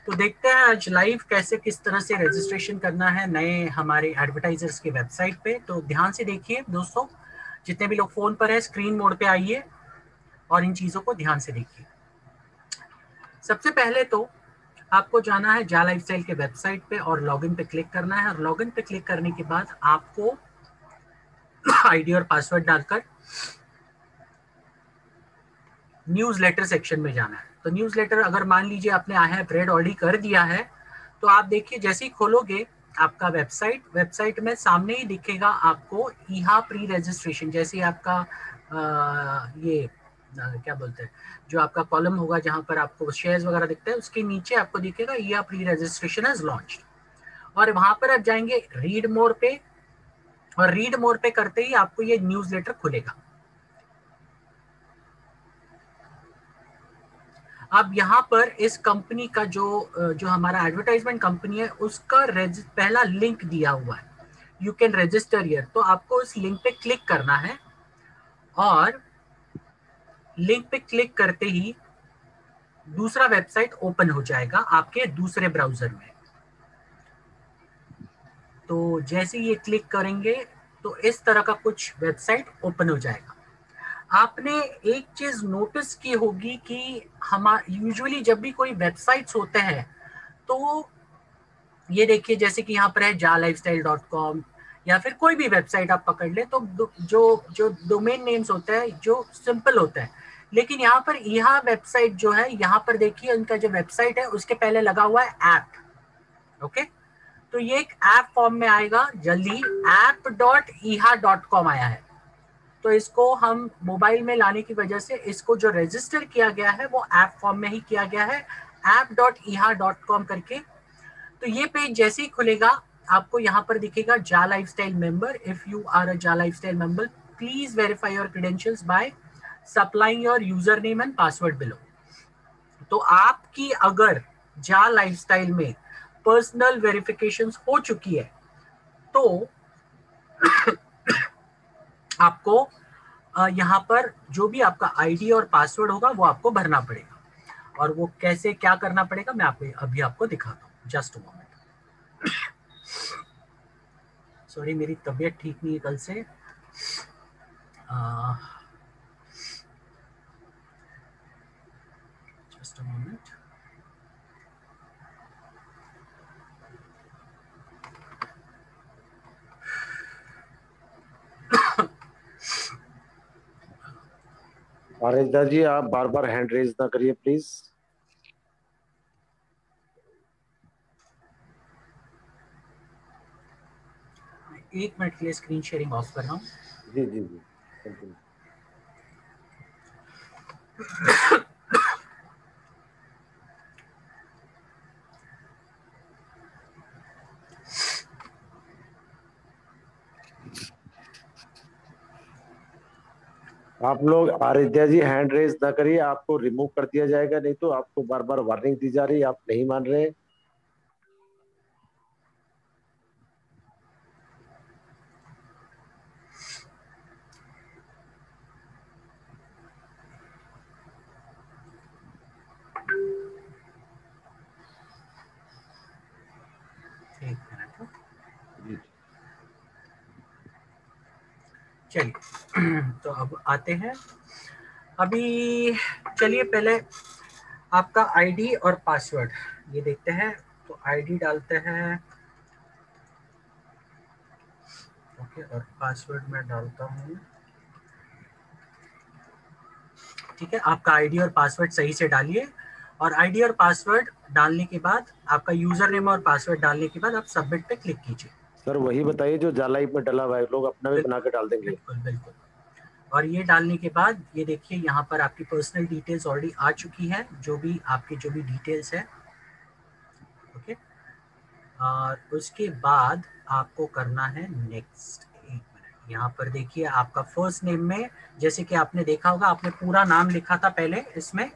तो देखते हैं आज लाइव कैसे किस तरह से रजिस्ट्रेशन करना है नए हमारे एडवर्टाइजर्स की वेबसाइट पे। तो ध्यान से देखिए दोस्तों, जितने भी लोग फोन पर है स्क्रीन मोड पे आइए और इन चीजों को ध्यान से देखिए। सबसे पहले तो आपको जाना है जा लाइफस्टाइल के वेबसाइट पे और लॉगिन पे क्लिक करना है, और लॉगिन पे क्लिक करने के बाद आपको आईडी और पासवर्ड डालकर न्यूज़लेटर सेक्शन में जाना है। तो न्यूज़लेटर अगर मान लीजिए आपने आई हैव रेड ऑलरेडी कर दिया है, तो आप देखिए जैसे ही खोलोगे आपका वेबसाइट में सामने ही दिखेगा आपको ईहा प्री रजिस्ट्रेशन। जैसे ही आपका क्या बोलते हैं, जो आपका कॉलम होगा जहां पर आपको शेयर्स वगैरह दिखते हैं, उसके नीचे आपको दिखेगा ईहा प्री रजिस्ट्रेशन इज लॉन्च्ड, और वहां पर आप जाएंगे रीड मोर पे, और रीड मोर पे करते ही आपको ये न्यूज़लेटर खुलेगा। अब यहाँ पर इस कंपनी का जो हमारा एडवर्टाइजमेंट कंपनी है उसका पहला लिंक दिया हुआ है, यू कैन रजिस्टर हियर। तो आपको उस लिंक पे क्लिक करना है, और लिंक पे क्लिक करते ही दूसरा वेबसाइट ओपन हो जाएगा आपके दूसरे ब्राउजर में। तो जैसे ये क्लिक करेंगे तो इस तरह का कुछ वेबसाइट ओपन हो जाएगा। आपने एक चीज नोटिस की होगी कि हम यूजुअली जब भी कोई वेबसाइट्स होते हैं तो ये देखिए जैसे कि यहाँ पर है jalifestyle.com, या फिर कोई भी वेबसाइट आप पकड़ ले तो जो जो डोमेन नेम्स होते हैं जो सिंपल होता है, लेकिन यहाँ पर यह वेबसाइट जो है, यहाँ पर देखिए उनका जो वेबसाइट है उसके पहले लगा हुआ है ऐप। ओके, तो ये एक ऐप फॉर्म में आएगा जल्दी, app.eha.com आया है। तो इसको हम मोबाइल में लाने की वजह से इसको जो रजिस्टर किया गया है वो ऐप फॉर्म में ही किया गया है, app.eha.com करके। तो ये पेज जैसे ही खुलेगा आपको यहाँ पर दिखेगा JA lifestyle member. If you are a JA lifestyle member please verify your credentials by supplying your user name and password below. तो आपकी अगर जा लाइफस्टाइल में पर्सनल वेरिफिकेशन हो चुकी है तो आपको यहाँ पर जो भी आपका आईडी और पासवर्ड होगा वो आपको भरना पड़ेगा, और वो कैसे क्या करना पड़ेगा मैं अभी आपको दिखाता हूँ। Just a moment. सॉरी मेरी तबीयत ठीक नहीं है कल से। Just a moment. आरिंदा जी आप बार बार हैंड रेज ना करिए प्लीज। एक मिनट के लिए स्क्रीन शेयरिंग ऑफ कर रहा हूँ। जी जी जी कंटिन्यू। आप लोग आराध्या जी हैंड रेज ना करिए, आपको रिमूव कर दिया जाएगा, नहीं तो आपको बार बार वार्निंग दी जा रही है, आप नहीं मान रहे। एक मिनट। जी चलिए तो अब आते हैं। अभी चलिए पहले आपका आईडी और पासवर्ड ये देखते हैं। तो आईडी डालते हैं, ओके, और पासवर्ड मैं डालता हूँ। ठीक है, आपका आईडी और पासवर्ड सही से डालिए, और आईडी और पासवर्ड डालने के बाद आपका यूजर नेम और पासवर्ड डालने के बाद आप सबमिट पे क्लिक कीजिए। सर वही बताइए जो जालाइफ में डला हुआ है, लोग अपना भी बना के डाल देंगे। बिल्कुल बिल्कुल। और ये डालने के बाद ये देखिए यहाँ पर आपकी पर्सनल डिटेल्स ऑलरेडी आ चुकी है, जो भी आपकी जो भी डिटेल्स है। ओके, और उसके बाद आपको करना है नेक्स्ट। एक मिनट, यहाँ पर देखिए आपका फर्स्ट नेम में जैसे कि आपने देखा होगा आपने पूरा नाम लिखा था पहले इसमें,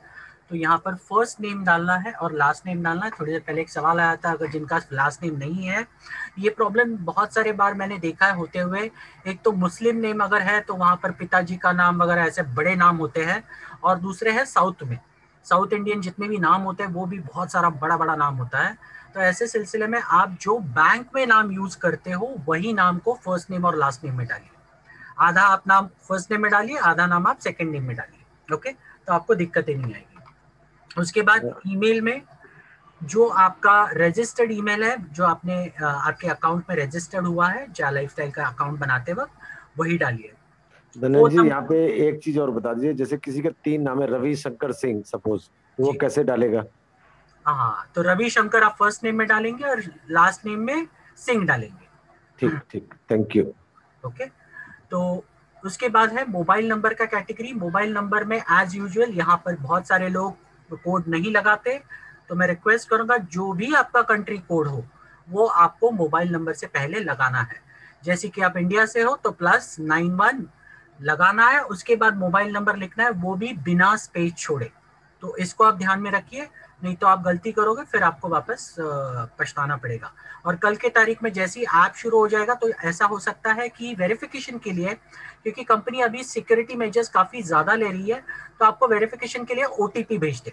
तो यहाँ पर फर्स्ट नेम डालना है और लास्ट नेम डालना है। थोड़ी देर पहले एक सवाल आया था अगर जिनका लास्ट नेम नहीं है, ये प्रॉब्लम बहुत सारे बार मैंने देखा है होते हुए। एक तो मुस्लिम नेम अगर है तो वहाँ पर पिताजी का नाम वगैरह ऐसे बड़े नाम होते हैं, और दूसरे हैं साउथ में साउथ इंडियन जितने भी नाम होते हैं वो भी बहुत सारा बड़ा बड़ा नाम होता है। तो ऐसे सिलसिले में आप जो बैंक में नाम यूज करते हो वही नाम को फर्स्ट नेम और लास्ट नेम में डालिए। आधा आप नाम फर्स्ट नेम में डालिए, आधा नाम आप सेकंड नेम में डालिए। ओके, तो आपको दिक्कतें नहीं आएगी। उसके बाद ईमेल में जो आपका रजिस्टर्ड ईमेल है, जो आपने आपके अकाउंट में रजिस्टर्ड हुआ है जा लाइफस्टाइल का अकाउंट बनाते वक्त, वही डालिए। धनंजय फोर्थ जी, नंबर, यहाँ पे एक चीज और बता दीजिए, जैसे किसी के 3 नाम है, रवि शंकर सिंह सपोज, वो जी कैसे डालेगा? हाँ, तो रविशंकर आप फर्स्ट नेम में डालेंगे और लास्ट नेम में सिंह डालेंगे। ठीक ठीक, थैंक यू। ओके, तो उसके बाद है मोबाइल नंबर का कैटेगरी। मोबाइल नंबर में एज यूजुअल यहाँ पर बहुत सारे लोग कोड नहीं लगाते, तो मैं रिक्वेस्ट करूंगा जो भी आपका कंट्री कोड हो वो आपको मोबाइल नंबर से पहले लगाना है। जैसे कि आप इंडिया से हो तो +91 लगाना है, उसके बाद मोबाइल नंबर लिखना है, वो भी बिना स्पेस छोड़े। तो इसको आप ध्यान में रखिए, नहीं तो आप गलती करोगे फिर आपको वापस पछताना पड़ेगा। और कल के तारीख में जैसे ही ऐप शुरू हो जाएगा तो ऐसा हो सकता है कि वेरिफिकेशन के लिए, क्योंकि कंपनी अभी सिक्योरिटी मेजर्स काफी ज्यादा ले रही है, तो आपको वेरिफिकेशन के लिए ओटीपी भेज दे।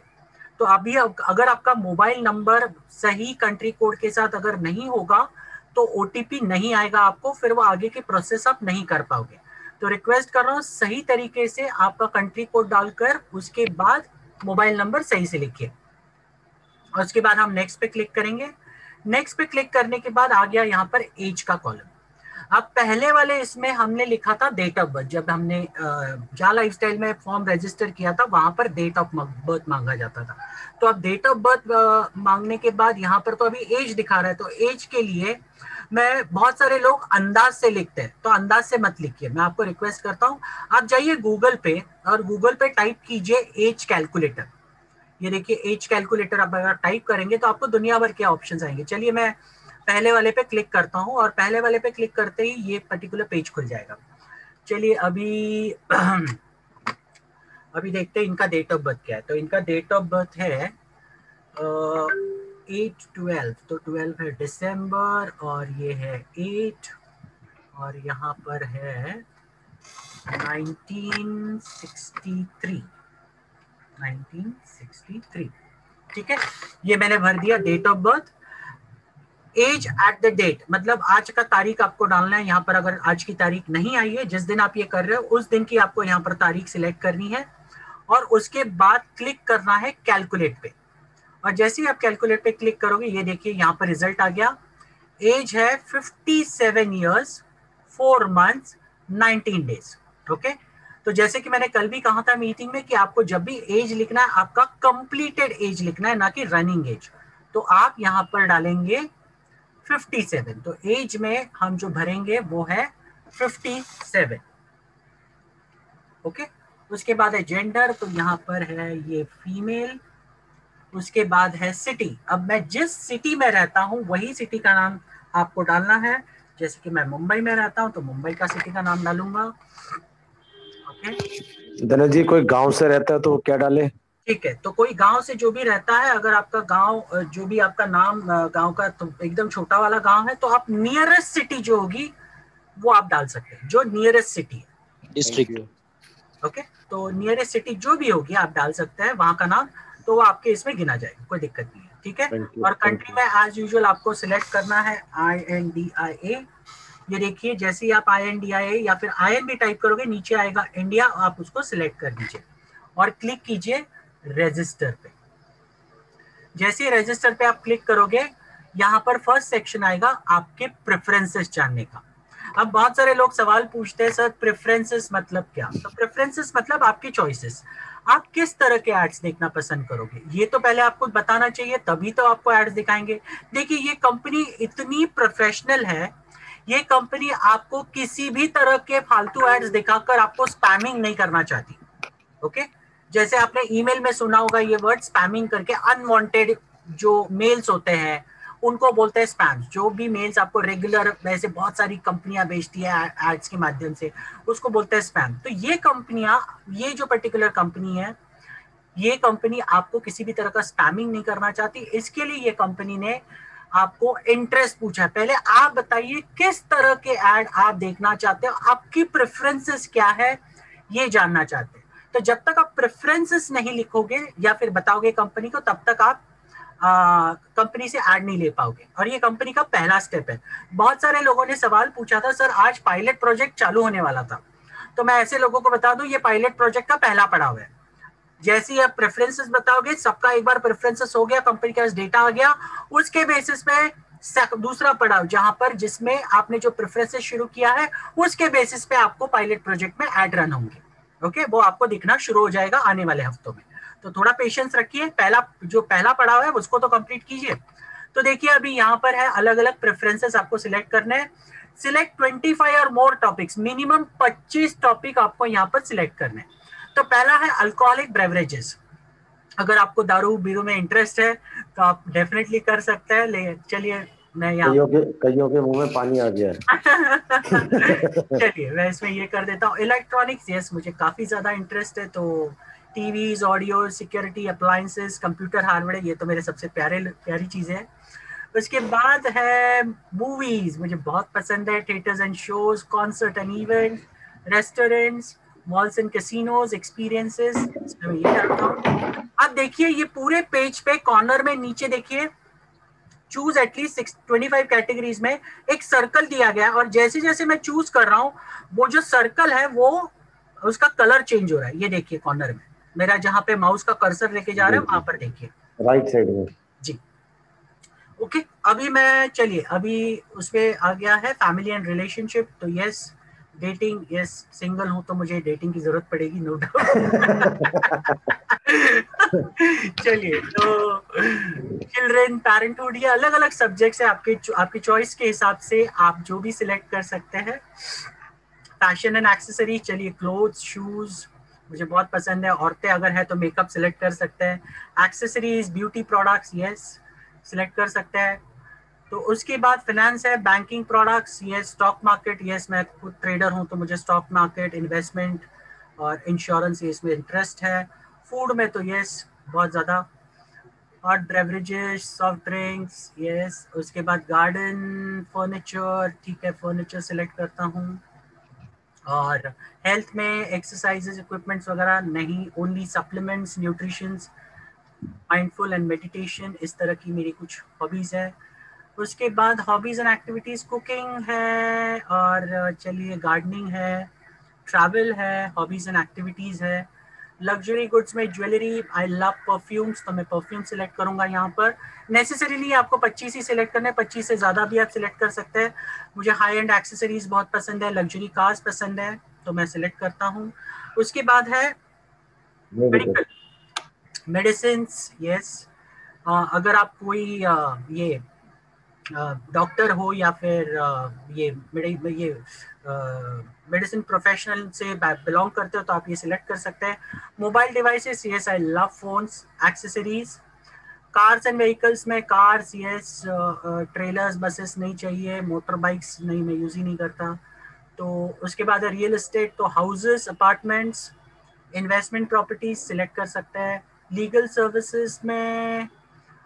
तो अभी अगर आपका मोबाइल नंबर सही कंट्री कोड के साथ अगर नहीं होगा तो ओटीपी नहीं आएगा आपको, फिर वो आगे के प्रोसेस आप नहीं कर पाओगे। तो रिक्वेस्ट कर रहा हूँ सही तरीके से आपका कंट्री कोड डालकर उसके बाद मोबाइल नंबर सही से लिखिए। और उसके बाद हम नेक्स्ट पे क्लिक करेंगे। नेक्स्ट पे क्लिक करने के बाद आ गया यहाँ पर एज का कॉलम। अब पहले वाले इसमें हमने लिखा था डेट ऑफ बर्थ, जब हमने जा लाइफस्टाइल में फॉर्म रजिस्टर किया था वहां पर डेट ऑफ बर्थ मांगा जाता था। तो अब डेट ऑफ बर्थ मांगने के बाद यहाँ पर तो अभी एज दिखा रहा है, तो एज के लिए मैं, बहुत सारे लोग अंदाज से लिखते हैं, तो अंदाज से मत लिखिए, मैं आपको रिक्वेस्ट करता हूँ आप जाइए गूगल पे और गूगल पे टाइप कीजिए एज कैलकुलेटर। ये देखिए एज कैलकुलेटर आप अगर टाइप करेंगे तो आपको दुनिया भर के ऑप्शंस आएंगे। चलिए मैं पहले वाले पे क्लिक करता हूँ और पहले वाले पे क्लिक करते ही ये पर्टिकुलर पेज खुल जाएगा। चलिए अभी अभी देखते हैं इनका डेट ऑफ बर्थ क्या है। तो इनका डेट ऑफ बर्थ है 8/12, तो 12 है दिसंबर और ये है 8, और यहाँ पर है 1963, 1963। ठीक है, ये मैंने भर दिया date of birth. Age at the date मतलब आज का तारीख आपको डालना है यहाँ पर। अगर आज की तारीख नहीं आई है, जिस दिन आप ये कर रहे हो उस दिन की आपको यहाँ पर तारीख सिलेक्ट करनी है और उसके बाद क्लिक करना है कैलकुलेट पे। और जैसे ही आप कैलकुलेट पे क्लिक करोगे ये देखिए यहाँ पर रिजल्ट आ गया। एज है 57 ईयर्स 4 मंथ्स 19 डेज। ओके, तो जैसे कि मैंने कल भी कहा था मीटिंग में कि आपको जब भी एज लिखना है आपका कंप्लीटेड एज लिखना है, ना कि रनिंग एज। तो आप यहाँ पर डालेंगे 57, तो एज में हम जो भरेंगे वो है 57। ओके, उसके बाद है जेंडर, तो यहाँ पर है ये फीमेल। उसके बाद है सिटी, अब मैं जिस सिटी में रहता हूँ वही सिटी का नाम आपको डालना है। जैसे कि मैं मुंबई में रहता हूँ तो मुंबई का सिटी का नाम डालूंगा। ओके, धनंजय जी, कोई गांव से रहता है तो क्या डाले? ठीक है, तो कोई गांव से जो भी रहता है, अगर आपका गांव जो भी आपका नाम गांव का तो एकदम छोटा वाला गांव है, तो आप नियरेस्ट सिटी जो होगी वो आप डाल सकते हैं, जो नियरेस्ट सिटी है। डिस्ट्रिक्ट। ओके, तो नियरेस्ट सिटी जो भी होगी आप डाल सकते हैं वहां का नाम, तो वो आपके इसमें गिना जाएगा, कोई दिक्कत नहीं है। ठीक है, थैंक यू, और थैंक कंट्री यू। में एज यूजुअल आपको सिलेक्ट करना है INDIA। ये देखिए जैसे ही आप INDIA या फिर IN भी टाइप करोगे नीचे आएगा इंडिया, आप उसको सिलेक्ट कर दीजिए और क्लिक कीजिए रजिस्टर पे। जैसे ही रजिस्टर पे आप क्लिक करोगे यहाँ पर फर्स्ट सेक्शन आएगा आपके प्रेफरेंसेस जानने का। अब बहुत सारे लोग सवाल पूछते हैं सर प्रेफरेंसेस मतलब क्या? तो प्रेफरेंसेस मतलब आपकी चॉइसेस, आप किस तरह के एड्स देखना पसंद करोगे, ये तो पहले आपको बताना चाहिए, तभी तो आपको एड्स दिखाएंगे। देखिए ये कंपनी इतनी प्रोफेशनल है, ये कंपनी आपको किसी भी तरह के फालतू एड्स दिखाकर आपको स्पैमिंग नहीं करना चाहती। ओके, जैसे आपने ईमेल में सुना होगा ये वर्ड स्पैमिंग करके, अनवांटेड जो मेल्स होते हैं उनको बोलते हैं स्पैम। जो भी मेल्स आपको रेगुलर वैसे बहुत सारी कंपनियां भेजती है एड्स के माध्यम से, उसको बोलते हैं स्पैम। तो ये कंपनियां, ये जो पर्टिकुलर कंपनी है, ये कंपनी आपको किसी भी तरह का स्पैमिंग नहीं करना चाहती। इसके लिए ये कंपनी ने आपको इंटरेस्ट पूछा है। पहले आप बताइए किस तरह के एड आप देखना चाहते हो, आपकी प्रेफरेंसेस क्या है, ये जानना चाहते हैं। तो जब तक आप प्रेफरेंसेस नहीं लिखोगे या फिर बताओगे कंपनी को, तब तक आप कंपनी से ऐड नहीं ले पाओगे। और ये कंपनी का पहला स्टेप है। बहुत सारे लोगों ने सवाल पूछा था, सर आज पायलट प्रोजेक्ट चालू होने वाला था, तो मैं ऐसे लोगों को बता दूं ये पायलट प्रोजेक्ट का पहला पड़ाव है। जैसे ही आप प्रेफरेंसेस बताओगे, सबका एक बार प्रेफरेंसेस हो गया, कंपनी के पास डेटा आ गया, उसके बेसिस पे दूसरा पड़ाव जहां पर जिसमें आपने जो प्रेफरेंसेस शुरू किया है उसके बेसिस पे आपको पायलट प्रोजेक्ट में ऐड रन होंगे। ओके, वो आपको दिखना शुरू हो जाएगा आने वाले हफ्तों में। तो थोड़ा पेशेंस रखिए, पहला पड़ाव है उसको तो कंप्लीट कीजिए। तो देखिए अभी यहाँ पर है अलग अलग प्रेफरेंसेस आपको सिलेक्ट करने हैं। सिलेक्ट 25 और मोर टॉपिक्स, मिनिमम 25 टॉपिक आपको यहाँ पर सिलेक्ट करने हैं। तो पहला है अल्कोहलिक बेवरेजेस। अगर आपको दारू बीरू में इंटरेस्ट है तो आप डेफिनेटली कर सकते हैं। ले चलिए मैं यहाँ कईयों के मुंह में पानी आ गया है। चलिए मैं इसमें ये कर देता हूँ। इलेक्ट्रॉनिक्स, यस मुझे काफी ज्यादा इंटरेस्ट है, तो TVs, audio, security, appliances, computer hardware, ये तो मेरे सबसे प्यारी चीजें हैं। उसके बाद है मूवीज, मुझे बहुत पसंद है। Theatres and shows, concert and event, restaurants, malls and casinos, experiences, इसमें ये करता हूँ। अब देखिए ये पूरे पेज पे कॉर्नर में नीचे देखिए, चूज एटलीस्ट 25 कैटेगरीज में एक सर्कल दिया गया, और जैसे जैसे मैं चूज कर रहा हूँ वो जो सर्कल है वो उसका कलर चेंज हो रहा है। ये देखिए कॉर्नर में मेरा जहां पे माउस का कर्सर लेके जा रहा है वहां पर देखिए, राइट साइड में जी। ओके, अभी मैं चलिए अभी उसमें आ गया है फैमिली एंड रिलेशनशिप। तो यस, डेटिंग, यस सिंगल हूं तो मुझे डेटिंग की जरूरत पड़ेगी, नो डाउट। चलिए, तो चिल्ड्रेन, पैरेंटहुड, ये अलग अलग सब्जेक्ट्स है, आपकी चॉइस के हिसाब से आप जो भी सिलेक्ट कर सकते हैं। फैशन एंड एक्सेसरीज, चलिए क्लोथ्स, शूज मुझे बहुत पसंद है। औरतें अगर है तो मेकअप सिलेक्ट कर सकते हैं। Accessories, beauty products, yes select कर सकते हैं। तो उसके बाद फाइनेंस है, banking products, yes stock market, yes मैं खुद ट्रेडर हूं तो मुझे स्टॉक मार्केट, इन्वेस्टमेंट और इंश्योरेंस इसमें इंटरेस्ट है। फूड में तो यस बहुत ज़्यादा। Hot beverages, soft drinks, yes. उसके बाद गार्डन, फर्नीचर, ठीक है फर्नीचर सिलेक्ट करता हूँ। और हेल्थ में एक्सरसाइजेज, इक्विपमेंट्स वगैरह नहीं, only supplements, nutritions, mindful and meditation, इस तरह की मेरी कुछ हॉबीज़ है। उसके बाद हॉबीज़ एंड एक्टिविटीज़, कुकिंग है, और चलिए गार्डनिंग है, ट्रैवल है, हॉबीज़ एंड एक्टिविटीज़ है। लग्जरी गुड्स में ज्वेलरी, आई लव परफ्यूम्स, तो मैं परफ्यूम सिलेक्ट करूंगा यहाँ पर। नेसेसरीली आपको 25 ही सिलेक्ट करना है, 25 से ज़्यादा भी आप सिलेक्ट कर सकते हैं। मुझे हाई एंड एक्सेसरीज बहुत पसंद है, लग्जरी कार्स पसंद है, तो मैं सिलेक्ट करता हूँ। उसके बाद है मेडिकल, मेडिसिन, यस। अगर आप कोई ये डॉक्टर हो या फिर ये मेडिसिन प्रोफेशनल से बिलोंग करते हो तो आप ये सिलेक्ट कर सकते हैं। Mobile devices, yes I love phones, accessories. Cars and vehicles में कार्स, यस। ट्रेलर्स, बसेस नहीं चाहिए, मोटर बाइक्स नहीं, मैं यूज ही नहीं करता। तो उसके बाद है रियल एस्टेट, तो houses, apartments, investment properties select कर सकते हैं। लीगल सर्विसेज में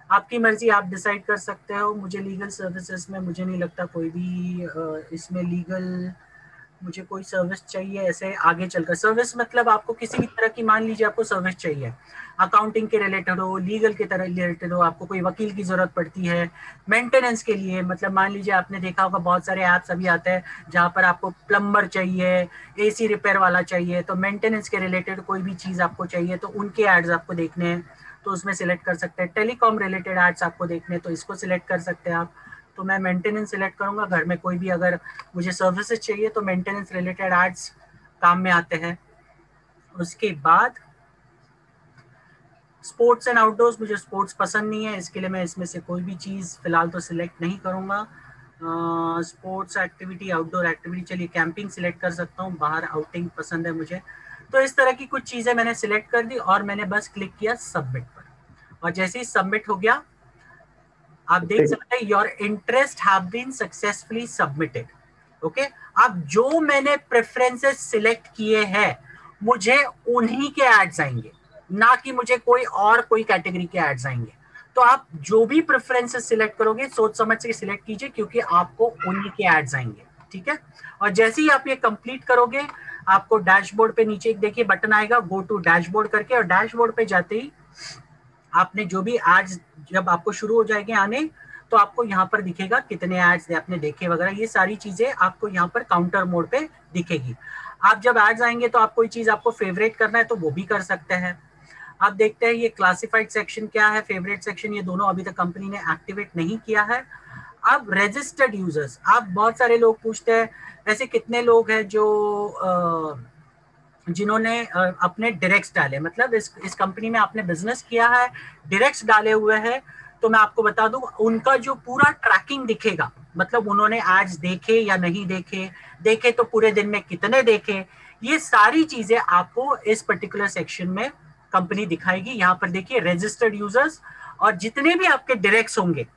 आपकी मर्जी, आप डिसाइड कर सकते हो। मुझे लीगल सर्विसेज में मुझे नहीं लगता कोई भी इसमें लीगल मुझे कोई सर्विस चाहिए ऐसे आगे चलकर। सर्विस मतलब आपको किसी भी तरह की, मान लीजिए आपको सर्विस चाहिए, अकाउंटिंग के रिलेटेड हो, लीगल के तरह रिलेटेड हो, आपको कोई वकील की जरूरत पड़ती है, मेंटेनेंस के लिए, मतलब मान लीजिए आपने देखा होगा बहुत सारे ऐप्स अभी आते हैं जहाँ पर आपको प्लम्बर चाहिए, एसी रिपेयर वाला चाहिए, तो मेंटेनेंस के रिलेटेड कोई भी चीज़ आपको चाहिए तो उनके एड्स आपको देखने हैं तो उसमें सिलेक्ट कर सकते हैं। टेलीकॉम रिलेटेड एड्स आपको देखने तो इसको सिलेक्ट कर सकते हैं आप। तो मैं मेंटेनेंस सिलेक्ट करूंगा। घर में कोई भी अगर मुझे सर्विसेज चाहिए तो मेंटेनेंस रिलेटेड एड्स काम में आते हैं। उसके बाद स्पोर्ट्स एंड आउटडोर्स, मुझे स्पोर्ट्स पसंद नहीं है, इसके लिए मैं इसमें से कोई भी चीज़ फिलहाल तो सिलेक्ट नहीं करूंगा। स्पोर्ट्स एक्टिविटी, आउटडोर एक्टिविटी, चलिए कैंपिंग सिलेक्ट कर सकता हूँ, बाहर आउटिंग पसंद है मुझे। तो इस तरह की कुछ चीज़ें मैंने सिलेक्ट कर दी और मैंने बस क्लिक किया सबमिट पर, और जैसे ही सबमिट हो गया आप देख सकते हैं your interest have been successfully submitted. Okay, अब जो मैंने प्रेफरेंसेस सिलेक्ट किए हैं मुझे उन्हीं के एड्स आएंगे, ना कि मुझे कोई कैटेगरी के एड्स आएंगे। तो आप जो भी प्रेफरेंसेस सिलेक्ट करोगे सोच समझ के सिलेक्ट कीजिए क्योंकि आपको उन्हीं के एड्स आएंगे। ठीक है। और जैसे ही आप ये कंप्लीट करोगे, आपको डैशबोर्ड पे नीचे एक देखिए बटन आएगा, गो टू डैशबोर्ड करके, और डैशबोर्ड पे जाते ही आपने जो भी एड्स जब आपको शुरू हो जाएंगे आने, तो आपको यहाँ पर दिखेगा कितने एड्स आपने देखे वगैरह, ये सारी चीजें आपको यहाँ पर काउंटर मोड पे दिखेगी। आप जब एड्स आएंगे तो आप कोई चीज आपको फेवरेट करना है तो वो भी कर सकते हैं। आप देखते हैं ये क्लासिफाइड सेक्शन क्या है, फेवरेट सेक्शन, ये दोनों अभी तक कंपनी ने एक्टिवेट नहीं किया है। अब रजिस्टर्ड यूजर्स, आप बहुत सारे लोग पूछते हैं ऐसे कितने लोग हैं जो जिन्होंने अपने डायरेक्ट्स डाले, मतलब इस कंपनी में आपने बिजनेस किया है, डायरेक्ट्स डाले हुए हैं, तो मैं आपको बता दूं उनका जो पूरा ट्रैकिंग दिखेगा, मतलब उन्होंने एड्स देखे या नहीं देखे, देखे तो पूरे दिन में कितने देखे, ये सारी चीजें आपको इस पर्टिकुलर सेक्शन में कंपनी दिखाएगी। यहाँ पर देखिए रजिस्टर्ड यूजर्स, और जितने भी आपके डायरेक्ट्स होंगे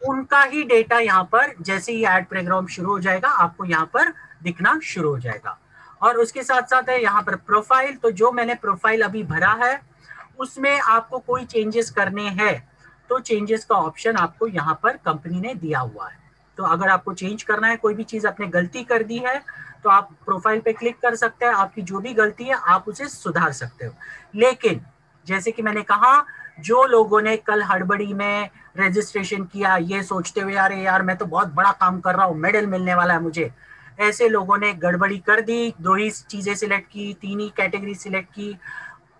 उनका ही डेटा यहाँ पर जैसे ही एड प्रोग्राम शुरू हो जाएगा आपको यहाँ पर दिखना शुरू हो जाएगा। और उसके साथ साथ है यहाँ पर प्रोफाइल, तो जो मैंने प्रोफाइल अभी भरा है उसमें आपको कोई चेंजेस करने हैं तो चेंजेस का ऑप्शन आपको यहाँ पर कंपनी ने दिया हुआ है। तो अगर आपको चेंज करना है, कोई भी चीज आपने गलती कर दी है तो आप प्रोफाइल पे क्लिक कर सकते हैं, आपकी जो भी गलती है आप उसे सुधार सकते हो। लेकिन जैसे कि मैंने कहा, जो लोगों ने कल हड़बड़ी में रजिस्ट्रेशन किया ये सोचते हुए अरे यार मैं तो बहुत बड़ा काम कर रहा हूँ, मेडल मिलने वाला है मुझे, ऐसे लोगों ने गड़बड़ी कर दी, 2 ही चीजें सिलेक्ट की, 3 ही कैटेगरी सिलेक्ट की,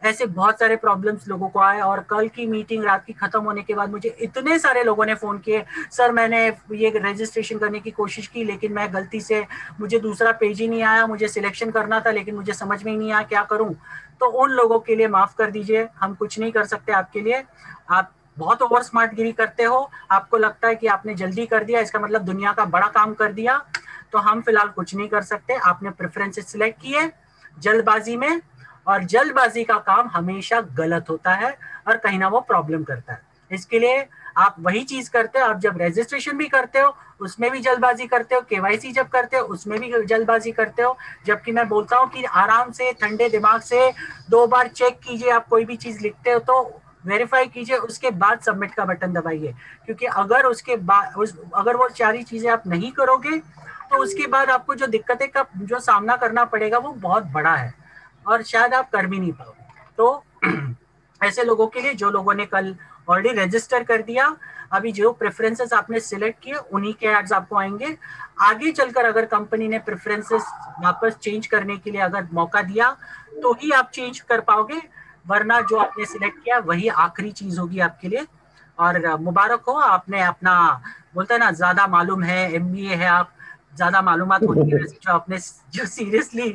ऐसे बहुत सारे प्रॉब्लम्स लोगों को आए। और कल की मीटिंग रात की खत्म होने के बाद मुझे इतने सारे लोगों ने फोन किए, सर मैंने ये रजिस्ट्रेशन करने की कोशिश की लेकिन मैं गलती से, मुझे दूसरा पेज ही नहीं आया, मुझे सिलेक्शन करना था लेकिन मुझे समझ में ही नहीं आया क्या करूं। तो उन लोगों के लिए माफ कर दीजिए, हम कुछ नहीं कर सकते आपके लिए। आप बहुत ओवर स्मार्ट गिरी करते हो, आपको लगता है कि आपने जल्दी कर दिया इसका मतलब दुनिया का बड़ा काम कर दिया, तो हम फिलहाल कुछ नहीं कर सकते। आपने प्रेफरेंसेस सिलेक्ट किए जल्दबाजी में, और जल्दबाजी का काम हमेशा गलत होता है और कहीं ना वो प्रॉब्लम करता है। इसके लिए आप वही चीज करते हो, आप जब रजिस्ट्रेशन भी करते हो उसमें भी जल्दबाजी करते हो, केवाईसी जब करते हो उसमें भी जल्दबाजी करते हो, जबकि मैं बोलता हूँ कि आराम से ठंडे दिमाग से 2 बार चेक कीजिए, आप कोई भी चीज लिखते हो तो वेरीफाई कीजिए, उसके बाद सबमिट का बटन दबाइए। क्योंकि अगर उसके बाद अगर वो सारी चीजें आप नहीं करोगे तो उसके बाद आपको जो दिक्कतें का जो सामना करना पड़ेगा वो बहुत बड़ा है और शायद आप कर भी नहीं पाओगे। तो ऐसे लोगों के लिए जो लोगों ने कल ऑलरेडी रजिस्टर कर दिया, अभी जो प्रेफरेंसेस आपने सिलेक्ट किए उन्हीं के एड्स आपको आएंगे। आगे चलकर अगर कंपनी ने प्रेफरेंसेस वापस चेंज करने के लिए अगर मौका दिया तो ही आप चेंज कर पाओगे, वरना जो आपने सिलेक्ट किया वही आखिरी चीज होगी आपके लिए। और मुबारक हो, आपने अपना बोलते हैं ना ज्यादा मालूम है, MBA है, आप ज्यादा मालूमात होनी है वैसे, जो आपने जो सीरियसली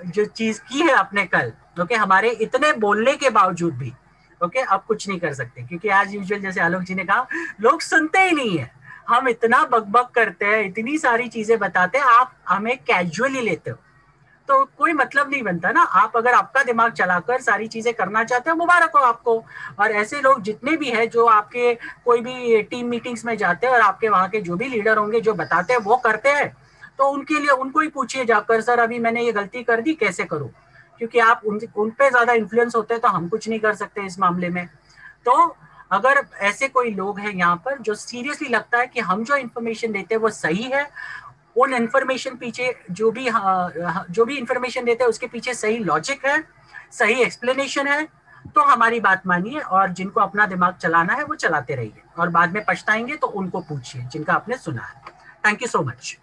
जो चीज की है आपने कल, ओके, हमारे इतने बोलने के बावजूद भी ओके आप कुछ नहीं कर सकते, क्योंकि एज यूजुअल जैसे आलोक जी ने कहा लोग सुनते ही नहीं है। हम इतना बकबक करते हैं, इतनी सारी चीजें बताते हैं, आप हमें कैजुअली लेते हो तो कोई मतलब नहीं बनता ना। आप अगर आपका दिमाग चलाकर सारी चीजें करना चाहते हो, मुबारक हो आपको। और ऐसे लोग जितने भी हैं जो आपके कोई भी टीम मीटिंग्स में जाते हैं और आपके वहां के जो भी लीडर होंगे जो बताते हैं वो करते हैं, तो उनके लिए उनको ही पूछिए जाकर, सर अभी मैंने ये गलती कर दी कैसे करूं, क्योंकि आप उन पे ज्यादा इन्फ्लुएंस होते हैं तो हम कुछ नहीं कर सकते इस मामले में। तो अगर ऐसे कोई लोग हैं यहाँ पर जो सीरियसली लगता है कि हम जो इन्फॉर्मेशन देते हैं वो सही है, उन इन्फॉर्मेशन पीछे जो भी इन्फॉर्मेशन देते हैं उसके पीछे सही लॉजिक है, सही एक्सप्लेनेशन है, तो हमारी बात मानिए। और जिनको अपना दिमाग चलाना है वो चलाते रहिए, और बाद में पछताएंगे तो उनको पूछिए जिनका आपने सुना है। Thank you so much.